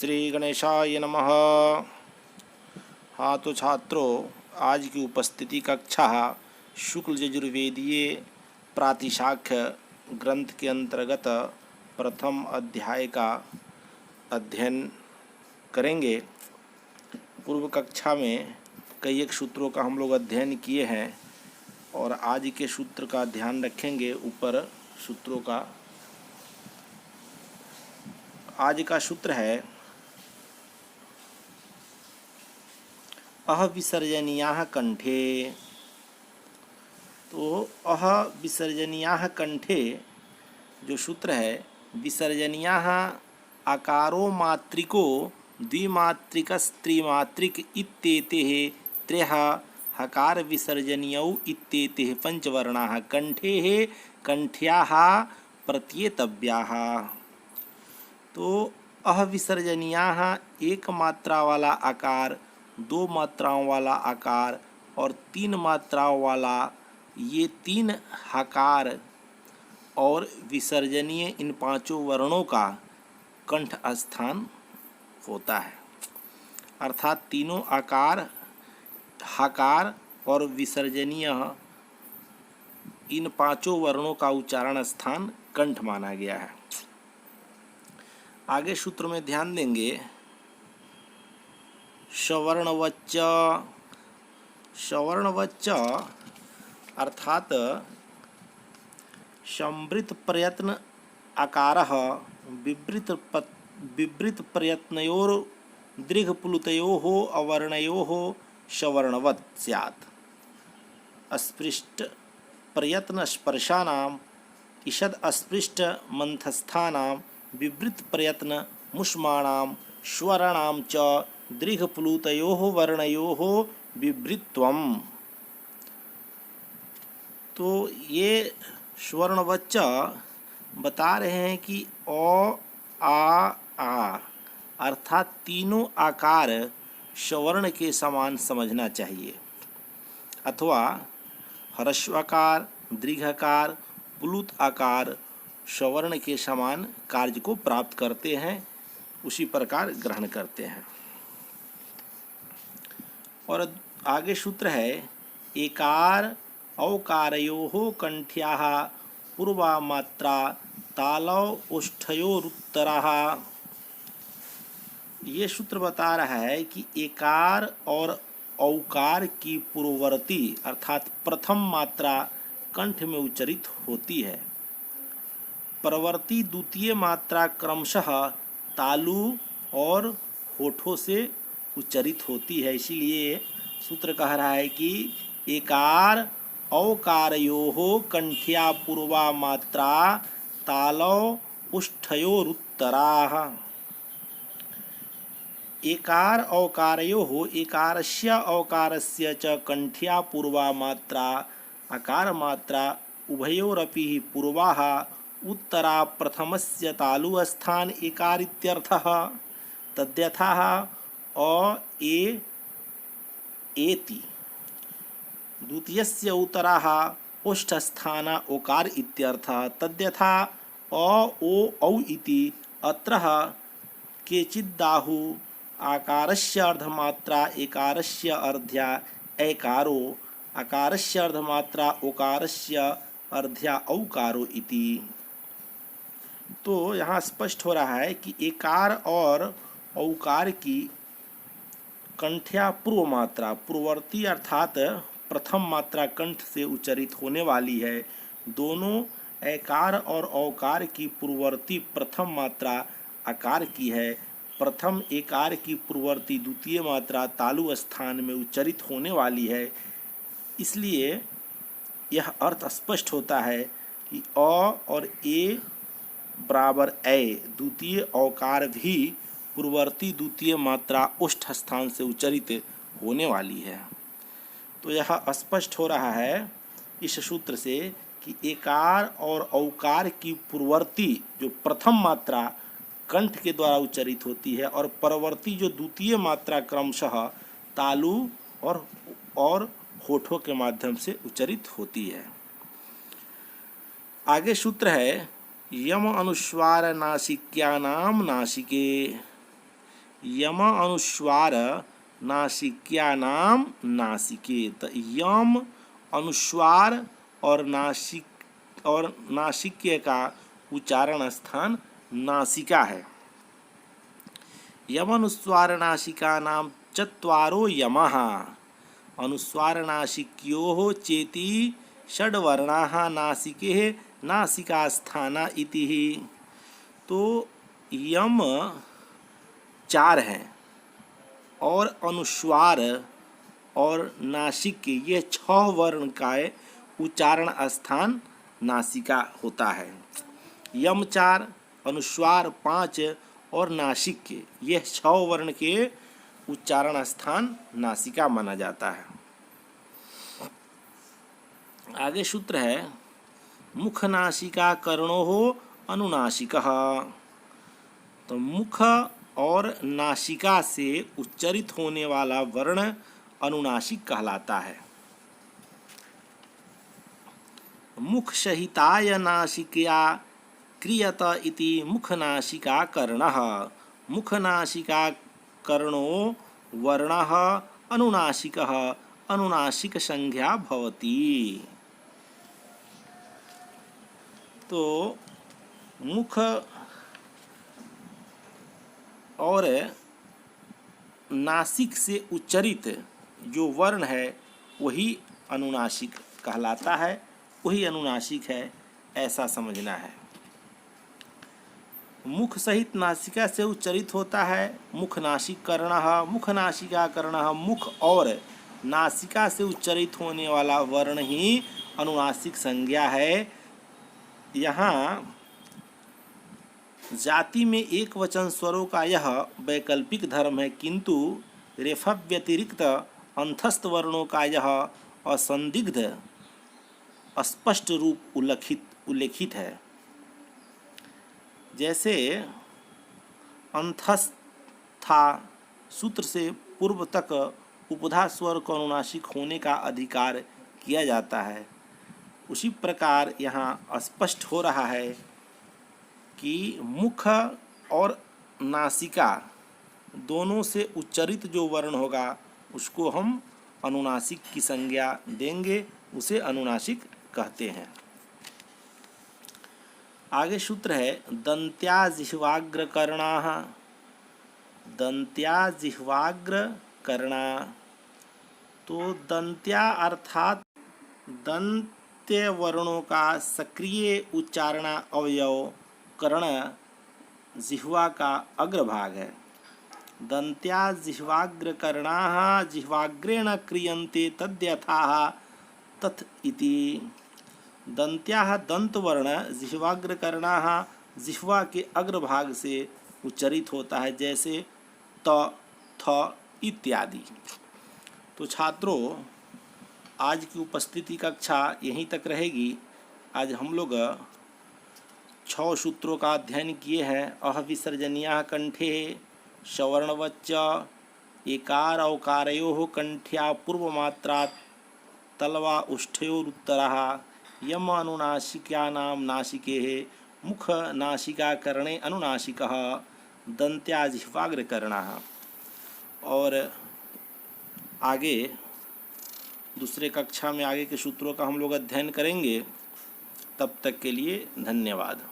श्री गणेशाय नमः। हाँ तो छात्रों, आज की उपस्थिति कक्षा शुक्ल यजुर्वेदीय प्रातिशाख्य ग्रंथ के अंतर्गत प्रथम अध्याय का अध्ययन करेंगे। पूर्व कक्षा में कई एक सूत्रों का हम लोग अध्ययन किए हैं और आज के सूत्र का ध्यान रखेंगे। ऊपर सूत्रों का आज का सूत्र है अह विसर्जनीयाः कंठे। तो अह विसर्जनीयाः कंठे जो सूत्र है, विसर्जनीयाः आकारो मात्रिको द्विमात्रिकस्त्रिमात्रिक इत्येतेः त्रयः हकार विसर्जनीयौ इत्येतेः पंचवर्णाः कंठेः कंठ्याः प्रत्येतव्याः। तो अह विसर्जनीयाः एक मात्रा वाला आकार, दो मात्राओं वाला आकार और तीन मात्राओं वाला, ये तीन हकार और विसर्जनीय इन पांचों वर्णों का कंठ स्थान होता है। अर्थात तीनों आकार, हकार और विसर्जनीय इन पांचों वर्णों का उच्चारण स्थान कंठ माना गया है। आगे सूत्र में ध्यान देंगे। सवर्णवच्च, सवर्णवच्च अर्थात संवृत प्रयत्न आकारः विवृत प्रयत्नयोर दीर्घप्लुतयोः अवर्णयोः सवर्णवत् स्यात्। अस्पृष्ट प्रयत्न स्पर्शानां ईषद अस्पृष्ट मंथस्थानां विवृत प्रयत्न मुष्माणां स्वराणां च दीर्घप्लुतयोः वर्णयोः विवृत्वम्। तो ये स्वर्णवच्च बता रहे हैं कि अ आ अर्थात तीनों आकार स्वर्ण के समान समझना चाहिए, अथवा ह्रस्वकार, दीर्घकार, प्लुत आकार स्वर्ण के समान कार्य को प्राप्त करते हैं, उसी प्रकार ग्रहण करते हैं। और आगे सूत्र है एकार औकारयोः कंठ्याः पूर्वा मात्रा तालौ ओष्ठयोरुत्तराः। ये सूत्र बता रहा है कि एकार और औकार की पूर्ववर्ती अर्थात प्रथम मात्रा कंठ में उच्चरित होती है। परवर्ती द्वितीय मात्रा क्रमशः तालु और होठों से उच्चरित होती है। इसीलिए सूत्र कह रहा है कि एकार औकारयोः कंठ्या पूर्वा मात्रा तालौ ओष्ठयोरुत्तराः। एकार औकारयोः एकारस्य औकारस्य च कंठ्या पूर्वा मात्रा आकार मात्रा उभयोरपि पूर्वाः उत्तरा प्रथमस्य तालुस्थान एकार इत्यर्थः। तद्यथा अ ए एति द्वितीयस्य उत्तराः ओष्ठस्थाना ओकार इत्यर्थः। तद्यथा अ ओ औ इति अत्रः केचिदाहु आकारस्य अर्धमात्रा एकारस्य अर्ध्या ऐकारो आकारस्य अर्धमात्रा ओकारस्य अर्ध्या औकारो इति। तो यहाँ स्पष्ट हो रहा है कि एकार और औकार की कंठ्या पूर्व मात्रा पूर्ववर्ती अर्थात प्रथम मात्रा कंठ से उच्चरित होने वाली है। दोनों ऐकार और औकार की पूर्ववर्ती प्रथम मात्रा आकार की है। प्रथम एकार की पूर्ववर्ती द्वितीय मात्रा तालु स्थान में उच्चरित होने वाली है। इसलिए यह अर्थ स्पष्ट होता है कि अ और ए बराबर ए द्वितीय औकार भी पूर्ववर्ती द्वितीय मात्रा ओष्ठ स्थान से उच्चरित होने वाली है। तो यह स्पष्ट हो रहा है इस सूत्र से कि एकार और औकार की पूर्ववर्ती जो प्रथम मात्रा कंठ के द्वारा उच्चरित होती है और परवर्ती जो द्वितीय मात्रा क्रमशः तालु और होठों के माध्यम से उच्चरित होती है। आगे सूत्र है यम अनुस्वार नासिक्यानाम नासिके। यम अनुस्वार नासिक्यानाम नासिके। तो यम अनुस्वार और नासिक्य का उच्चारण स्थान नासिका है। यम अनुस्वार नासिका नाम चत्वारो यमः अनुस्वार नासिक्योः चेति षड्वर्णाः नासिके नासिकास्थाना इति। तो यम 4 हैं और अनुस्वार और नासिक ये 6 वर्ण का उच्चारण स्थान नासिका होता है। यम 4, अनुस्वार 5 और नासिक ये 6 वर्ण के उच्चारण स्थान नासिका माना जाता है। आगे सूत्र है मुख नासिका कर्णोः अनुनासिकः। तो मुख और नासिका से उच्चरित होने वाला वर्ण अनुनासिक कहलाता है। मुख सहिताय नासिकया क्रियत इति मुख नासिका कर्णः। मुख नासिका कर्णो वर्णः अनुनासिकः अनुनासिक संज्ञा भवति। तो मुख और नासिक से उच्चरित जो वर्ण है वही अनुनासिक कहलाता है, वही अनुनासिक है, ऐसा समझना है। मुख सहित नासिका से उच्चरित होता है मुख नासिक कर्णः। मुख नासिका कर्णः मुख और नासिका से उच्चरित होने वाला वर्ण ही अनुनासिक संज्ञा है। यहाँ जाति में एक वचन स्वरों का यह वैकल्पिक धर्म है, किंतु रेफा व्यतिरिक्त अंतस्थ वर्णों का यह असंदिग्ध स्पष्ट रूप उल्लेखित है। जैसे अंतस्था सूत्र से पूर्व तक उपधा स्वर को अनुनासिक होने का अधिकार किया जाता है, उसी प्रकार यहाँ स्पष्ट हो रहा है कि मुख और नासिका दोनों से उच्चरित जो वर्ण होगा उसको हम अनुनासिक की संज्ञा देंगे, उसे अनुनासिक कहते हैं। आगे सूत्र है दंत्या जिह्वाग्र कर्णाः। दंत्या जिह्वाग्र कर्णा। तो दंत्या अर्थात दंत्य वर्णों का सक्रिय उच्चारण अवयव कर्ण जिह्वा का अग्रभाग है। दंत्या जिह्वाग्र कर्णाः जिह्वाग्रेण क्रियन्ते तद्यथाः तथ इति। दंत्याः दंत वर्ण जिह्वाग्र कर्णाः जिह्वा के अग्रभाग से उच्चरित होता है, जैसे त, थ इत्यादि। तो छात्रों, आज की उपस्थिति कक्षा यहीं तक रहेगी। आज हम लोग 6 सूत्रों का अध्ययन किए हैं। अह विसर्जनीयाः कंठे सवर्णवच्च एकार औकारयोः कंठ्या पूर्वमात्रात् तलवा उष्ठयोरुत्तरः यम अनुनासिक्यानां नासिकेः मुख नासिका कर्णे अनुनासिकः दंत्या जिह्वाग्र कर्णः। और आगे दूसरे कक्षा में आगे के सूत्रों का हम लोग अध्ययन करेंगे। तब तक के लिए धन्यवाद।